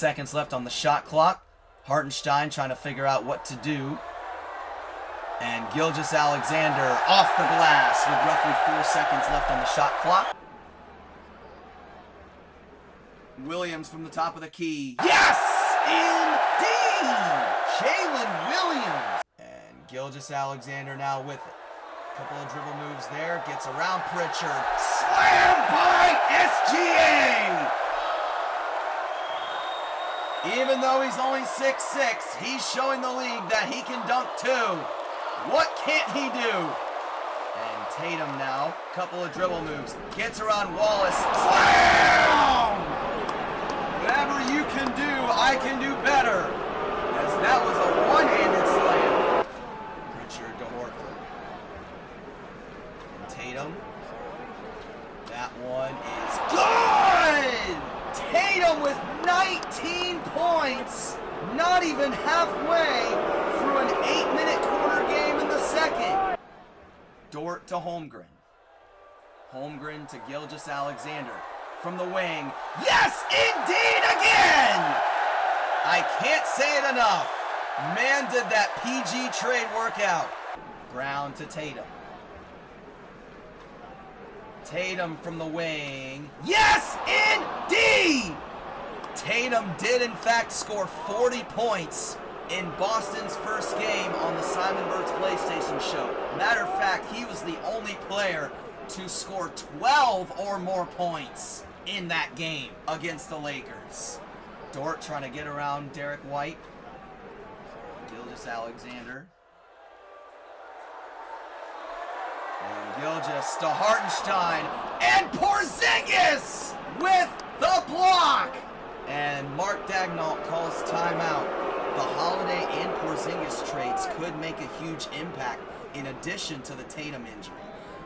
seconds left on the shot clock. Hartenstein trying to figure out what to do. And Gilgeous-Alexander off the glass with roughly 4 seconds left on the shot clock. Williams from the top of the key. Yes! Indeed! Jalen Williams. And Gilgeous-Alexander now with it. Couple of dribble moves there. Gets around Pritchard. Slam by SGA! Even though he's only 6'6", he's showing the league that he can dunk too. What can't he do? And Tatum now, couple of dribble moves. Gets around Wallace. Slam! Whatever you can do, I can do better. As that was a one-handed slam. Pritchard to Horford. And Tatum. That one is good! Tatum with 19 points, not even halfway through an 8-minute quarter game in the second. Dort to Holmgren. Holmgren to Gilgeous-Alexander from the wing. Yes, indeed, again! I can't say it enough. Man, did that PG trade work out. Brown to Tatum. Tatum from the wing. Yes, indeed! Tatum did, in fact, score 40 points in Boston's first game on the Simon Burt's PlayStation show. Matter of fact, he was the only player to score 12 or more points in that game against the Lakers. Dort trying to get around Derek White. Gilgeous-Alexander. And Gilgeous to Hartenstein, and Porzingis with the block! And Mark Daigneault calls timeout. The Holiday and Porzingis trades could make a huge impact in addition to the Tatum injury.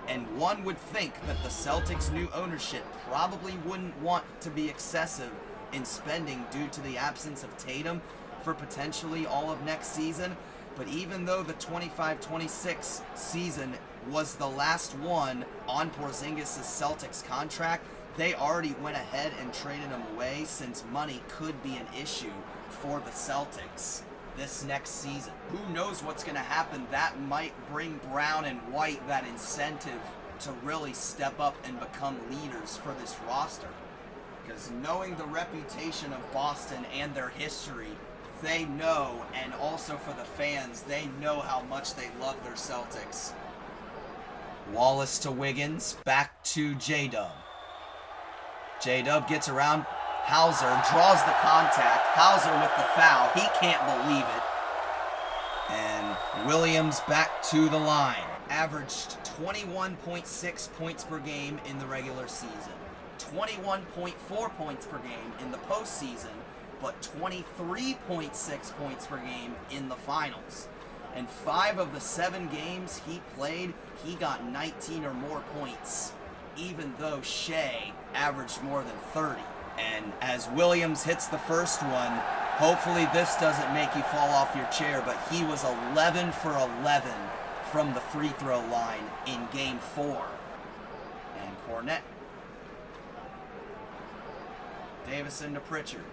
And one would think that the Celtics' new ownership probably wouldn't want to be excessive in spending due to the absence of Tatum for potentially all of next season. But even though the 25-26 season was the last one on Porzingis' Celtics contract, they already went ahead and traded him away since money could be an issue for the Celtics this next season. Who knows what's going to happen? That might bring Brown and White that incentive to really step up and become leaders for this roster. Because knowing the reputation of Boston and their history, they know, and also for the fans, they know how much they love their Celtics. Wallace to Wiggins, back to J-Dub. J-Dub gets around Hauser, draws the contact. Hauser with the foul. He can't believe it. And Williams back to the line. Averaged 21.6 points per game in the regular season. 21.4 points per game in the postseason, but 23.6 points per game in the finals. And 5 of the 7 games he played, he got 19 or more points, even though Shea averaged more than 30. And as Williams hits the first one, hopefully this doesn't make you fall off your chair, but he was 11 for 11 from the free throw line in Game 4. And Cornette. Davison to Pritchard.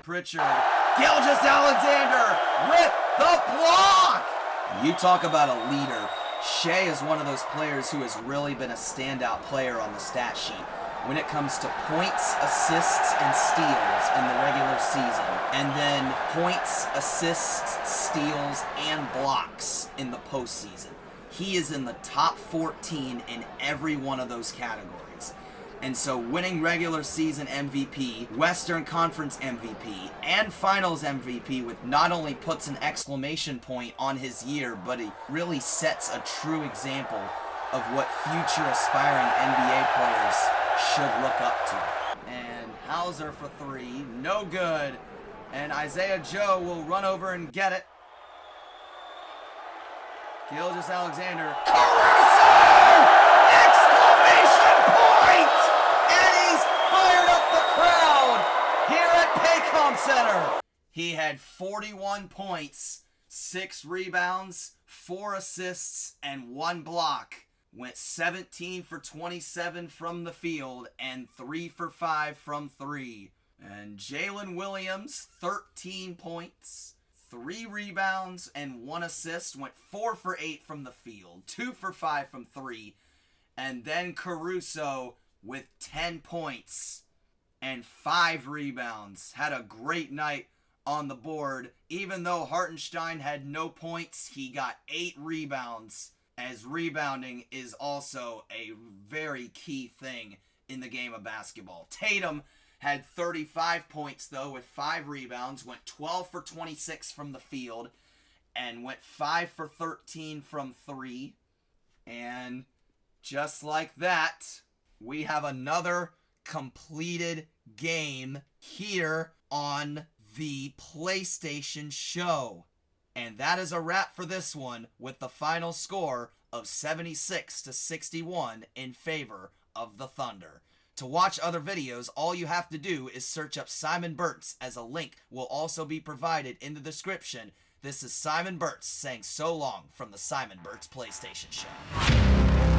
Pritchard. Gilgeous-Alexander with the block! You talk about a leader. Shea is one of those players who has really been a standout player on the stat sheet when it comes to points, assists, and steals in the regular season. And then points, assists, steals, and blocks in the postseason. He is in the top 14 in every one of those categories. And so winning regular season MVP, Western Conference MVP, and Finals MVP with not only puts an exclamation point on his year, but he really sets a true example of what future aspiring NBA players should look up to. And Hauser for 3, no good. And Isaiah Joe will run over and get it. Gilgeous-Alexander. Caruso! Exclamation point! And he's fired up the crowd here at Paycom Center. He had 41 points, 6 rebounds, 4 assists, and 1 block. went 17 for 27 from the field and 3 for 5 from 3. And Jalen Williams, 13 points, 3 rebounds, and 1 assist, went 4 for 8 from the field, 2 for 5 from 3. And then Caruso with 10 points and 5 rebounds. Had a great night on the board. Even though Hartenstein had no points, he got 8 rebounds, as rebounding is also a very key thing in the game of basketball. Tatum had 35 points, though, with 5 rebounds, went 12 for 26 from the field, and went 5 for 13 from 3. And just like that, we have another completed game here on the PlayStation Show. And that is a wrap for this one, with the final score of 76-61 in favor of the Thunder. To watch other videos, all you have to do is search up Simon Burtz, as a link will also be provided in the description. This is Simon Burtz saying so long from the Simon Burtz PlayStation Show.